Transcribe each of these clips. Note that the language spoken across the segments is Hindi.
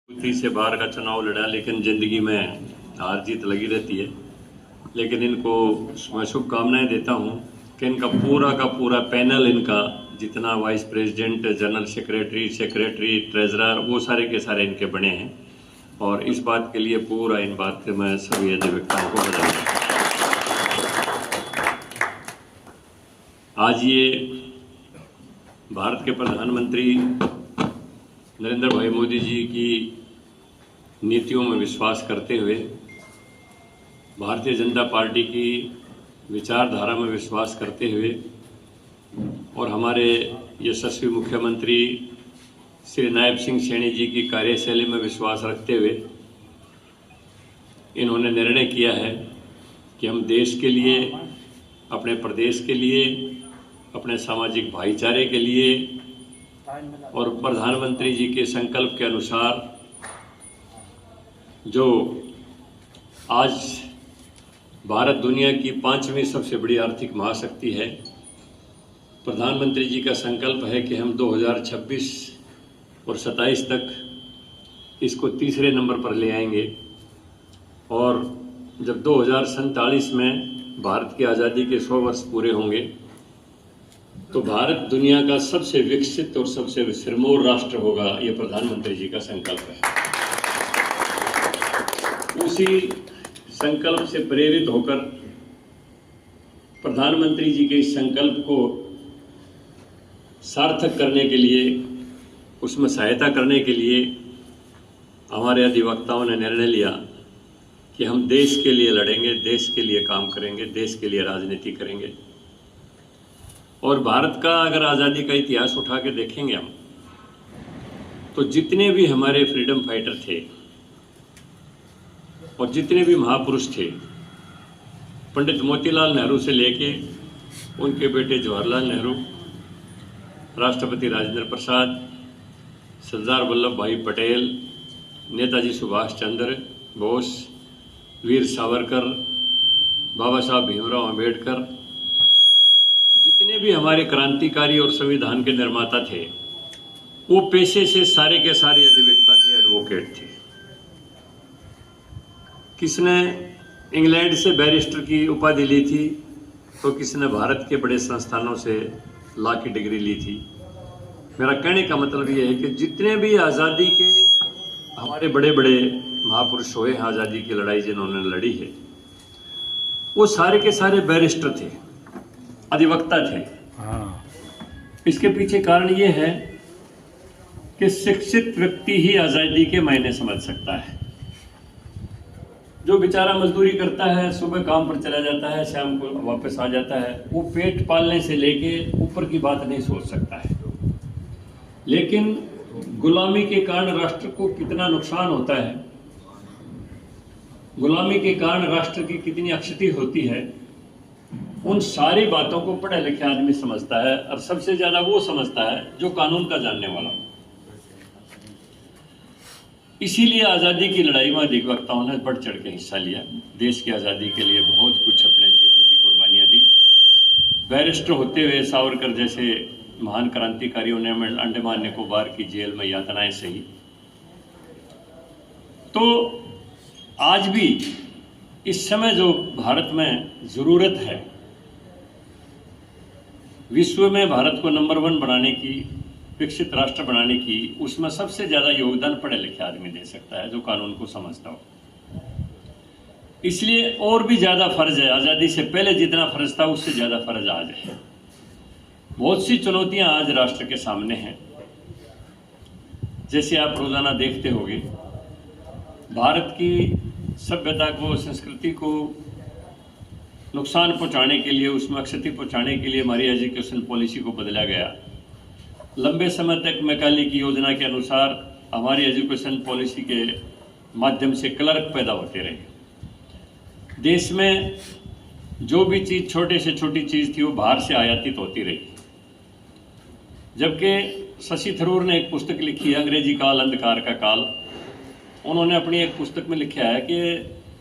से बाहर का चुनाव लड़ा, लेकिन ज़िंदगी में हार जीत लगी रहती है। लेकिन इनको मैं शुभकामनाएं देता हूं कि इनका पूरा का पूरा पैनल, इनका जितना vice president, general secretary, treasurer, वो सारे के सारे इनके बने हैं। और इस बात के लिए पूरा इन बात से मैं सभी अधिवक्ताओं को बधाई देता हूं। आज ये भारत के प्रधानमंत्री नरेंद्र भाई मोदी जी की नीतियों में विश्वास करते हुए, भारतीय जनता पार्टी की विचारधारा में विश्वास करते हुए और हमारे यशस्वी मुख्यमंत्री श्री नायब सिंह सैनी जी की कार्यशैली में विश्वास रखते हुए इन्होंने निर्णय किया है कि हम देश के लिए, अपने प्रदेश के लिए, अपने सामाजिक भाईचारे के लिए और प्रधानमंत्री जी के संकल्प के अनुसार जो आज भारत दुनिया की 5वीं सबसे बड़ी आर्थिक महाशक्ति है, प्रधानमंत्री जी का संकल्प है कि हम 2026 और 27 तक इसको तीसरे नंबर पर ले आएंगे। और जब 2047 में भारत की आज़ादी के 100 वर्ष पूरे होंगे तो भारत दुनिया का सबसे विकसित और सबसे सिरमौर राष्ट्र होगा। ये प्रधानमंत्री जी का संकल्प है। उसी संकल्प से प्रेरित होकर प्रधानमंत्री जी के इस संकल्प को सार्थक करने के लिए, उसमें सहायता करने के लिए हमारे अधिवक्ताओं ने निर्णय लिया कि हम देश के लिए लड़ेंगे, देश के लिए काम करेंगे, देश के लिए राजनीति करेंगे। और भारत का अगर आज़ादी का इतिहास उठा के देखेंगे हम, तो जितने भी हमारे फ्रीडम फाइटर थे और जितने भी महापुरुष थे, पंडित मोतीलाल नेहरू से लेके उनके बेटे जवाहरलाल नेहरू, राष्ट्रपति राजेंद्र प्रसाद, सरदार वल्लभ भाई पटेल, नेताजी सुभाष चंद्र बोस, वीर सावरकर, बाबा साहब भीमराव अंबेडकर, जितने भी हमारे क्रांतिकारी और संविधान के निर्माता थे, वो पेशे से सारे के सारे अधिवक्ता थे, एडवोकेट थे। किसने इंग्लैंड से बैरिस्टर की उपाधि ली थी, तो किसने भारत के बड़े संस्थानों से लॉ की डिग्री ली थी। मेरा कहने का मतलब ये है कि जितने भी आज़ादी के हमारे बड़े बड़े महापुरुष हुए हैं, आज़ादी की लड़ाई जिन्होंने लड़ी है, वो सारे के सारे बैरिस्टर थे, अधिवक्ता थे। इसके पीछे कारण ये है कि शिक्षित व्यक्ति ही आज़ादी के मायने समझ सकता है। जो बेचारा मजदूरी करता है, सुबह काम पर चला जाता है, शाम को वापस आ जाता है, वो पेट पालने से लेके ऊपर की बात नहीं सोच सकता है। लेकिन गुलामी के कारण राष्ट्र को कितना नुकसान होता है, गुलामी के कारण राष्ट्र की कितनी अक्षति होती है, उन सारी बातों को पढ़े लिखे आदमी समझता है। और सबसे ज्यादा वो समझता है जो कानून का जानने वाला हो। इसीलिए आज़ादी की लड़ाई में अधिवक्ताओं ने बढ़ चढ़ के हिस्सा लिया। देश की आज़ादी के लिए बहुत कुछ अपने जीवन की कुर्बानियां दी। बैरिस्टर होते हुए सावरकर जैसे महान क्रांतिकारियों ने अंडमान निकोबार की जेल में यातनाएं सही। तो आज भी इस समय जो भारत में जरूरत है, विश्व में भारत को नंबर 1 बनाने की, विकसित राष्ट्र बनाने की, उसमें सबसे ज्यादा योगदान पढ़े लिखे आदमी दे सकता है, जो कानून को समझता हो। इसलिए और भी ज्यादा फर्ज है। आजादी से पहले जितना फर्ज था, उससे ज्यादा फर्ज आज है। बहुत सी चुनौतियां आज राष्ट्र के सामने हैं। जैसे आप रोजाना देखते होंगे, भारत की सभ्यता को, संस्कृति को नुकसान पहुंचाने के लिए, उसमें क्षति पहुंचाने के लिए हमारी एजुकेशन पॉलिसी को बदला गया। लंबे समय तक मैकाले की योजना के अनुसार हमारी एजुकेशन पॉलिसी के माध्यम से क्लर्क पैदा होते रहे। देश में जो भी चीज़, छोटे से छोटी चीज़ थी, वो बाहर से आयातित होती रही। जबकि शशि थरूर ने एक पुस्तक लिखी है, अंग्रेजी काल अंधकार का काल। उन्होंने अपनी एक पुस्तक में लिखा है कि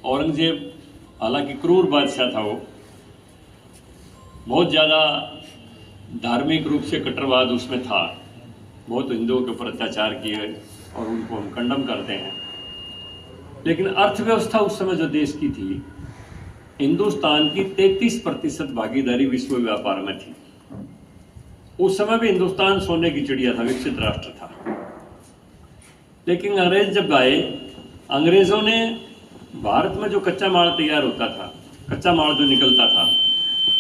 औरंगजेब, हालांकि क्रूर बादशाह था, वो बहुत ज़्यादा धार्मिक रूप से कट्टरवाद उसमें था, बहुत हिंदुओं के ऊपर अत्याचार किए और उनको हम कंडम करते हैं, लेकिन अर्थव्यवस्था उस समय जो देश की थी, हिंदुस्तान की 33% भागीदारी विश्व व्यापार में थी। उस समय भी हिंदुस्तान सोने की चिड़िया था, विकसित राष्ट्र था। लेकिन अंग्रेज जब आए, अंग्रेजों ने भारत में जो कच्चा माल तैयार होता था, कच्चा माल जो निकलता था,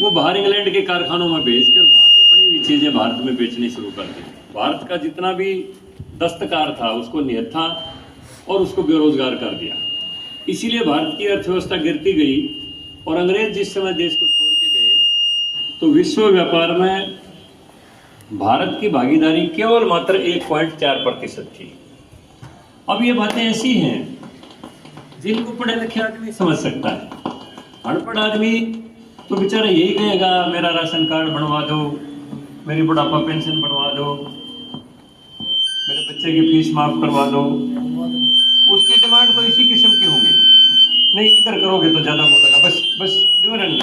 वो बाहर इंग्लैंड के कारखानों में बेच कर वहां से बनी हुई चीजें भारत में बेचनी शुरू कर दी। भारत का जितना भी दस्तकार था उसको निहत्था और उसको बेरोजगार कर दिया। इसीलिए भारत की अर्थव्यवस्था गिरती गई और अंग्रेज जिस समय देश को छोड़ के गए तो विश्व व्यापार में भारत की भागीदारी केवल मात्र 1.4% थी। अब ये बातें ऐसी हैं जिनको पढ़े लिखे आदमी समझ सकता है। अनपढ़ आदमी तो बेचारा यही कहेगा मेरा राशन कार्ड बनवा दो, मेरी बुढ़ापा पेंशन बनवा दो, मेरे बच्चे की फीस माफ करवा दो। उसकी डिमांड तो इसी किस्म की होंगी। नहीं, इधर करोगे तो ज्यादा बोलेगा, बस बस यूं रहने।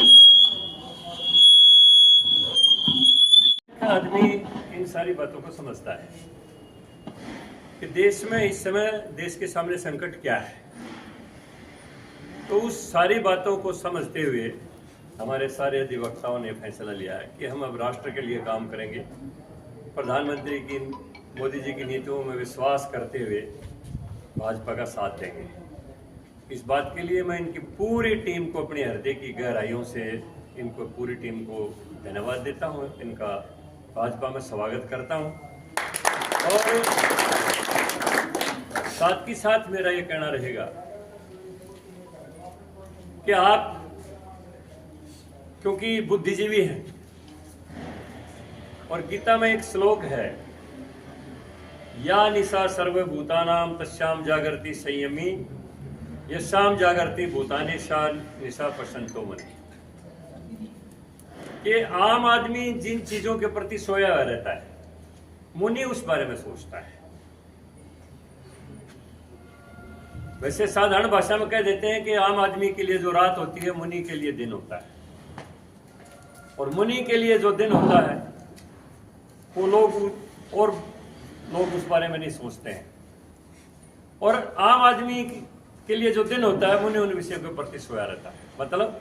आदमी इन सारी बातों को समझता है कि देश में इस समय देश के सामने संकट क्या है। तो उस सारी बातों को समझते हुए हमारे सारे अधिवक्ताओं ने फैसला लिया है कि हम अब राष्ट्र के लिए काम करेंगे। प्रधानमंत्री की, मोदी जी की नीतियों में विश्वास करते हुए भाजपा का साथ देंगे। इस बात के लिए मैं इनकी पूरी टीम को अपने हृदय की गहराइयों से इनको पूरी टीम को धन्यवाद देता हूँ। इनका भाजपा में स्वागत करता हूँ। और साथ ही साथ मेरा ये कहना रहेगा कि आप क्योंकि बुद्धिजीवी हैं और गीता में एक श्लोक है, या निशा सर्वभूतानां तस्याम जागर्ति संयमी यस्याम जागर्ति भूतानि सा निशा पश्यन्तो मनि। कि आम आदमी जिन चीजों के प्रति सोया हुआ रहता है, मुनि उस बारे में सोचता है। वैसे साधारण भाषा में कह देते हैं कि आम आदमी के लिए जो रात होती है, मुनि के लिए दिन होता है। और मुनि के लिए जो दिन होता है वो लोग उस बारे में नहीं सोचते हैं। और आम आदमी के लिए जो दिन होता है, मुनि उन विषयों के प्रति सोया रहता है। मतलब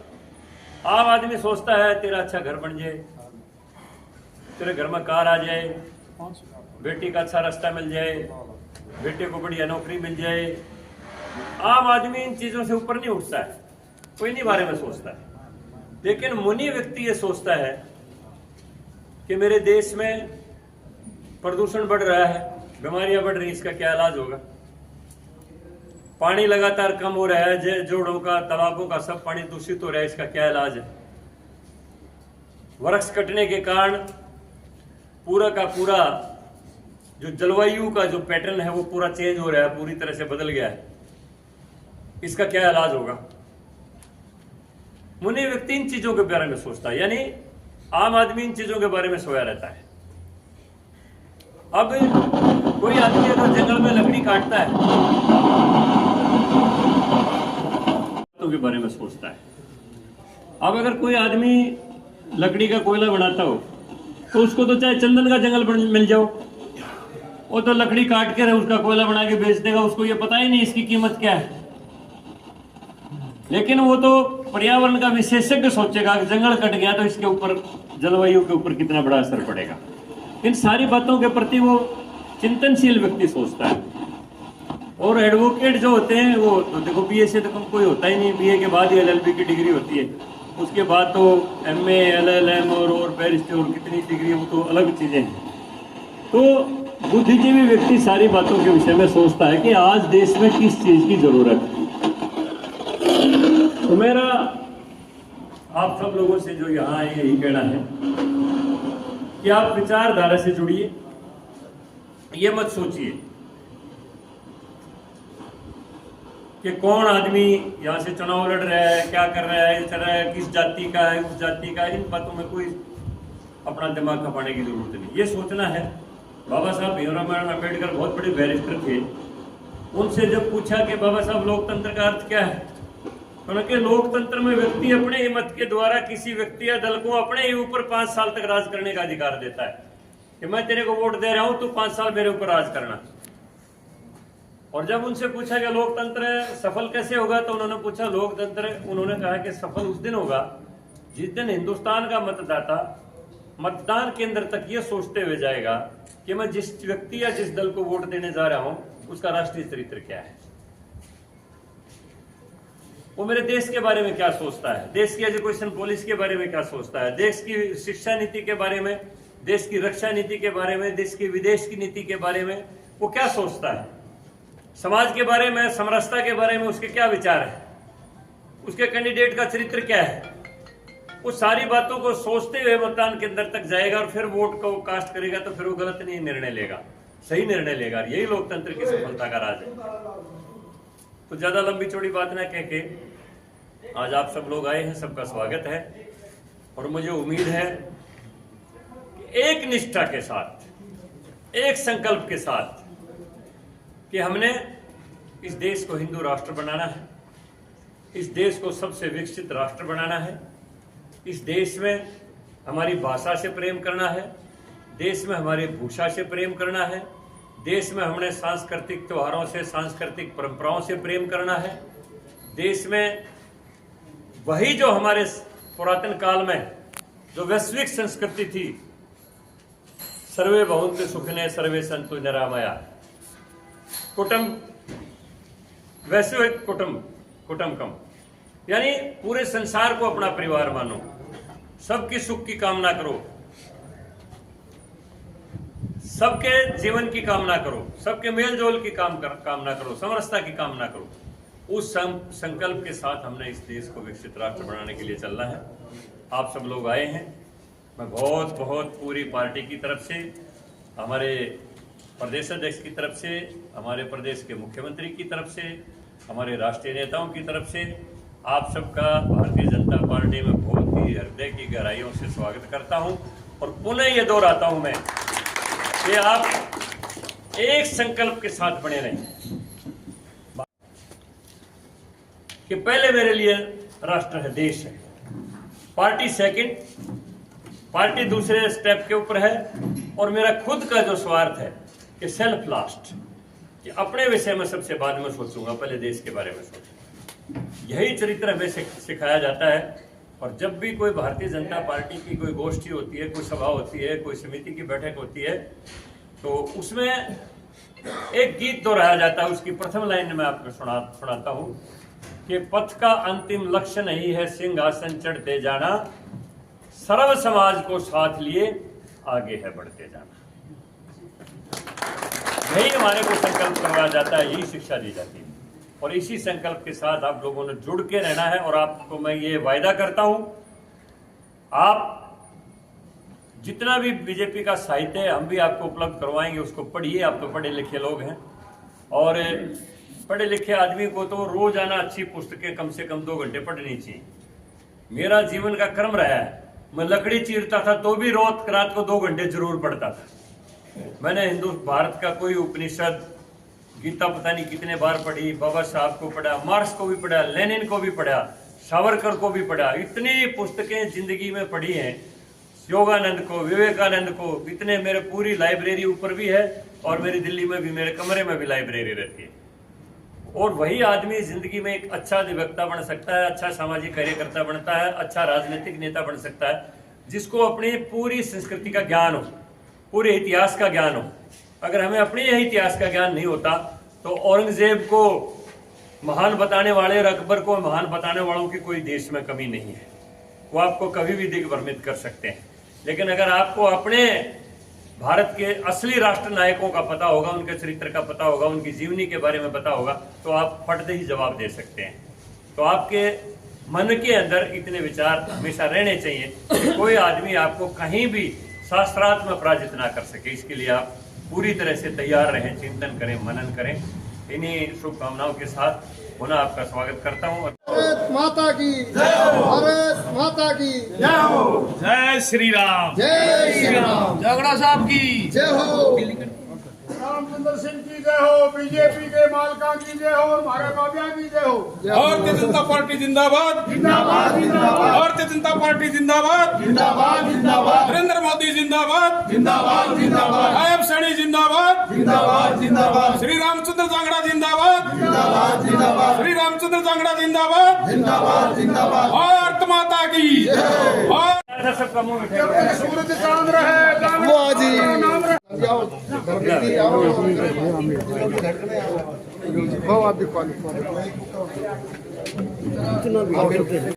आम आदमी सोचता है तेरा अच्छा घर बन जाए, तेरे घर में कार आ जाए, बेटी का अच्छा रास्ता मिल जाए, बेटे को बढ़िया नौकरी मिल जाए। आम आदमी इन चीजों से ऊपर नहीं उठता है, कोई नहीं बारे में सोचता है। लेकिन मुनि व्यक्ति ये सोचता है कि मेरे देश में प्रदूषण बढ़ रहा है, बीमारियां बढ़ रही, इसका क्या इलाज होगा। पानी लगातार कम हो रहा है, जोड़ों का, तालाबों का सब पानी दूषित हो रहा है, इसका क्या इलाज है। वृक्ष कटने के कारण पूरा का पूरा जो जलवायु का जो पैटर्न है वो पूरा चेंज हो रहा है, पूरी तरह से बदल गया है, इसका क्या इलाज होगा। मुनि व्यक्ति इन चीजों के बारे में सोचता है, यानी आम आदमी इन चीजों के बारे में सोया रहता है। अब कोई आदमी अगर जंगल में लकड़ी काटता है तो के बारे में सोचता है। अब अगर कोई आदमी लकड़ी का कोयला बनाता हो तो उसको तो चाहे चंदन का जंगल मिल जाओ, वो तो लकड़ी काट कर उसका कोयला बना के बेच देगा, उसको ये पता ही नहीं इसकी कीमत क्या है। लेकिन वो तो पर्यावरण का विशेषज्ञ सोचेगा कि जंगल कट गया तो इसके ऊपर, जलवायु के ऊपर कितना बड़ा असर पड़ेगा। इन सारी बातों के प्रति वो चिंतनशील व्यक्ति सोचता है। और एडवोकेट जो होते हैं वो तो देखो बीए से तो कम कोई होता ही नहीं, बीए के बाद ही एलएलबी की डिग्री होती है, उसके बाद तो एमए, एलएलएम और बैरिस्टर और कितनी डिग्री, वो तो अलग चीजें हैं। तो बुद्धिजीवी व्यक्ति सारी बातों के विषय में सोचता है कि आज देश में किस चीज की जरूरत है। तो मेरा आप सब लोगों से जो यहाँ आए यही कहना है कि आप विचारधारा से जुड़िए। ये मत सोचिए कि कौन आदमी यहाँ से चुनाव लड़ रहा है, क्या कर रहा है, चल रहा है, किस जाति का है, उस जाति का है। इन बातों में कोई अपना दिमाग खपाने की जरूरत नहीं। ये सोचना है, बाबा साहब भीमराव अम्बेडकर बहुत बड़े बैरिस्टर थे, उनसे जब पूछा कि बाबा साहब लोकतंत्र का अर्थ क्या है, क्योंकि लोकतंत्र में व्यक्ति अपने ही मत के द्वारा किसी व्यक्ति या दल को अपने ही ऊपर 5 साल तक राज करने का अधिकार देता है कि मैं तेरे को वोट दे रहा हूं, तो 5 साल मेरे ऊपर राज करना। और जब उनसे पूछा कि लोकतंत्र सफल कैसे होगा, तो उन्होंने पूछा लोकतंत्र, उन्होंने कहा कि सफल उस दिन होगा जिस दिन हिंदुस्तान का मतदाता मतदान केंद्र तक ये सोचते हुए जाएगा कि मैं जिस व्यक्ति या जिस दल को वोट देने जा रहा हूं उसका राष्ट्रीय चरित्र क्या है, वो मेरे देश के बारे में क्या सोचता है, देश की एजुकेशन पॉलिसी के बारे में क्या सोचता है, देश की शिक्षा नीति के बारे में, देश की रक्षा नीति के बारे में, देश की विदेश की नीति के बारे में वो क्या सोचता है, समाज के बारे में, समरसता के बारे में उसके क्या विचार है, उसके कैंडिडेट का चरित्र क्या है, उस सारी बातों को सोचते हुए मतदान केंद्र तक जाएगा और फिर वोट को कास्ट करेगा, तो फिर वो गलत नहीं निर्णय लेगा, सही निर्णय लेगा। यही लोकतंत्र की सफलता का राज है। तो ज्यादा लंबी चौड़ी बात ना कह के आज आप सब लोग आए हैं, सबका स्वागत है। और मुझे उम्मीद है कि एक निष्ठा के साथ, एक संकल्प के साथ कि हमने इस देश को हिंदू राष्ट्र बनाना है, इस देश को सबसे विकसित राष्ट्र बनाना है, इस देश में हमारी भाषा से प्रेम करना है, देश में हमारी भूषा से प्रेम करना है, देश में हमने सांस्कृतिक त्योहारों से, सांस्कृतिक परंपराओं से प्रेम करना है, देश में वही जो हमारे पुरातन काल में जो वैश्विक संस्कृति थी, सर्वे भवन्तु सुखिनः सर्वे सन्तु निरामया, कुटुंब वैश्विक कुटुंबकम, यानी पूरे संसार को अपना परिवार मानो, सबकी सुख की कामना करो, सबके जीवन की कामना करो, सबके मेल जोल की कामना करो, समरसता की कामना करो। उस संकल्प के साथ हमने इस देश को विकसित राष्ट्र बनाने के लिए चलना है। आप सब लोग आए हैं। मैं बहुत बहुत पूरी पार्टी की तरफ से, हमारे प्रदेश अध्यक्ष की तरफ से, हमारे प्रदेश के मुख्यमंत्री की तरफ से, हमारे राष्ट्रीय नेताओं की तरफ से आप सबका भारतीय जनता पार्टी में बहुत ही हृदय की गहराइयों से स्वागत करता हूं। और पुनः ये दोहराता हूं मैं कि आप एक संकल्प के साथ बने रहें कि पहले मेरे लिए राष्ट्र है, देश है, पार्टी सेकंड, पार्टी दूसरे स्टेप के ऊपर है, और मेरा खुद का जो स्वार्थ है कि सेल्फ लास्ट, कि अपने विषय में सबसे बाद में सोचूंगा, पहले देश के बारे में सोचूंगा। यही चरित्र हमें सिखाया जाता है। और जब भी कोई भारतीय जनता पार्टी की कोई गोष्ठी होती है, कोई सभा होती है, कोई समिति की बैठक होती है, तो उसमें एक गीत दोहराया जाता है। उसकी प्रथम लाइन में आपको सुनाता हूं कि पथ का अंतिम लक्ष्य नहीं है सिंहासन चढ़ते जाना, सर्व समाज को साथ लिए आगे है बढ़ते जाना। यही हमारे को संकल्प करवाया जाता है, यही शिक्षा दी जाती है। और इसी संकल्प के साथ आप लोगों ने जुड़ के रहना है। और आपको मैं ये वायदा करता हूं, आप जितना भी बीजेपी का साहित्य है हम भी आपको उपलब्ध करवाएंगे, उसको पढ़िए। आप तो पढ़े लिखे लोग हैं, और पढ़े लिखे आदमी को तो रोजाना अच्छी पुस्तकें कम से कम 2 घंटे पढ़नी चाहिए। मेरा जीवन का क्रम रहा है, मैं लकड़ी चीरता था तो भी रात को 2 घंटे जरूर पढ़ता था। मैंने हिंदू भारत का कोई उपनिषद, गीता पता नहीं कितने बार पढ़ी, बाबा साहब को पढ़ा, मार्क्स को भी पढ़ा, लेनिन को भी पढ़ा, सावरकर को भी पढ़ा। इतनी पुस्तकें जिंदगी में पढ़ी हैं, योगानंद को, विवेकानंद को, इतने। मेरे पूरी लाइब्रेरी ऊपर भी है, और मेरी दिल्ली में भी, मेरे कमरे में भी लाइब्रेरी रहती है। और वही आदमी जिंदगी में एक अच्छा अधिवक्ता बन सकता है, अच्छा सामाजिक कार्यकर्ता बनता है, अच्छा राजनीतिक नेता बन सकता है, जिसको अपनी पूरी संस्कृति का ज्ञान हो, पूरे इतिहास का ज्ञान हो। अगर हमें अपने यही इतिहास का ज्ञान नहीं होता तो औरंगजेब को महान बताने वाले और अकबर को महान बताने वालों की कोई देश में कमी नहीं है। वो आपको कभी भी दिग्भ्रमित कर सकते हैं। लेकिन अगर आपको अपने भारत के असली राष्ट्र नायकों का पता होगा, उनके चरित्र का पता होगा, उनकी जीवनी के बारे में पता होगा, तो आप फटते ही जवाब दे सकते हैं। तो आपके मन के अंदर इतने विचार हमेशा रहने चाहिए कि कोई आदमी आपको कहीं भी शास्त्रार्थ में पराजित ना कर सके। इसके लिए आप पूरी तरह से तैयार रहें, चिंतन करें, मनन करें। इन्हीं शुभकामनाओं के साथ पुनः आपका स्वागत करता हूँ। भारत माता की जय हो, भारत माता की जय हो, जय श्री राम, जय श्री राम, झगड़ा साहब की जय हो, रामचंद्र सिंह की जय हो, बीजेपी के मालका की जय हो, हमारे बाबिया की जय हो। भारतीय जनता पार्टी जिंदाबाद, जिंदाबाद जिंदाबाद भारतीय जनता पार्टी जिंदाबाद, जिंदाबाद जिंदाबाद नरेंद्र मोदी जिंदाबाद, जिंदाबाद जिंदाबाद नायब सैनी जिंदाबाद, जिंदाबाद जिंदाबाद श्री रामचंद्र जांगड़ा जिंदाबाद, जिंदाबाद जिंदाबाद श्री रामचंद्र जांगड़ा जिंदाबाद, जिंदाबाद जिंदाबाद भारत माता की भारत जब तक सूरज चांद रहे वाह जी। नाम रहे। आओ, धरती आओ। हो आप भी क्वालिफाई